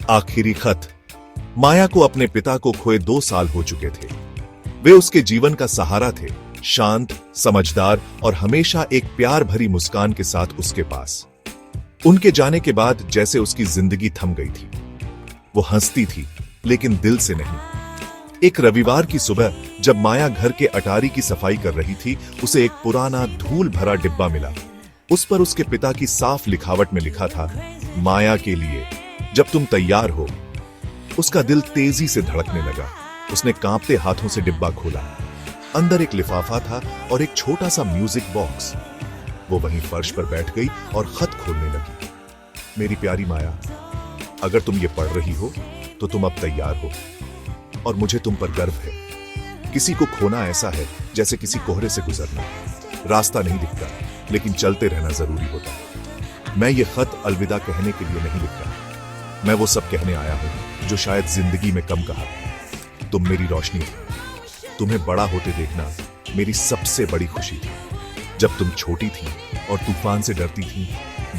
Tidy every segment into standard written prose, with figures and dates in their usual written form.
आखिरी खत। माया को अपने पिता को खोए 2 साल हो चुके थे। वे उसके जीवन का सहारा थे, शांत, समझदार और हमेशा एक प्यार भरी मुस्कान के साथ उसके पास। उनके जाने के बाद जैसे उसकी जिंदगी थम गई थी। वो हंसती थी, लेकिन दिल से नहीं। एक रविवार की सुबह जब माया घर के अटारी की सफाई कर रही थी, उसे एक पुराना धूल भरा डिब्बा मिला। उस पर उसके पिता की साफ लिखावट में लिखा था, माया के लिए, जब तुम तैयार हो। उसका दिल तेजी से धड़कने लगा। उसने कांपते हाथों से डिब्बा खोला। अंदर एक लिफाफा था और एक छोटा सा म्यूजिक बॉक्स। वो वहीं फर्श पर बैठ गई और खत खोलने लगी। मेरी प्यारी माया, अगर तुम ये पढ़ रही हो तो तुम अब तैयार हो और मुझे तुम पर गर्व है। किसी को खोना ऐसा है जैसे किसी कोहरे से गुजरना। रास्ता नहीं दिखता, लेकिन चलते रहना जरूरी होता है। मैं ये खत अलविदा कहने के लिए नहीं लिख रहा। मैं वो सब कहने आया हूं जो शायद जिंदगी में कम कहा। तुम मेरी रोशनी थी। तुम्हें बड़ा होते देखना मेरी सबसे बड़ी खुशी थी। जब तुम छोटी थी और तूफान से डरती थी,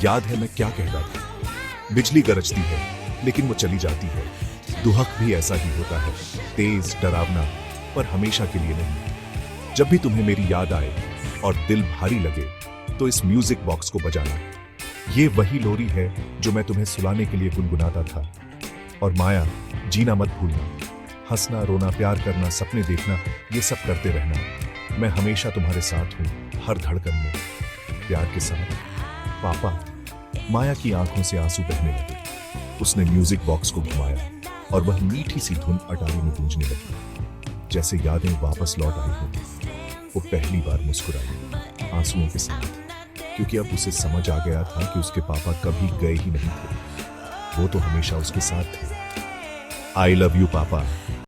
याद है मैं क्या कहता था? बिजली गरजती है लेकिन वो चली जाती है। दुहक भी ऐसा ही होता है, तेज, डरावना, पर हमेशा के लिए नहीं। जब भी तुम्हें मेरी याद आए और दिल भारी लगे तो इस म्यूजिक बॉक्स को बजाना। ये वही लोरी है जो मैं तुम्हें सुलाने के लिए गुनगुनाता था। और माया, जीना मत भूलना। हंसना, रोना, प्यार करना, सपने देखना, ये सब करते रहना। मैं हमेशा तुम्हारे साथ हूं, हर धड़कन में। प्यार के साथ, पापा। माया की आंखों से आंसू बहने लगे। उसने म्यूजिक बॉक्स को घुमाया और वह मीठी सी धुन अटारी में गूंजने लगी, जैसे यादें वापस लौट आई हों। वो पहली बार मुस्कुराई, आंसुओं के साथ, क्योंकि अब उसे समझ आ गया था कि उसके पापा कभी गए ही नहीं थे। वो तो हमेशा उसके साथ थे। आई लव यू पापा।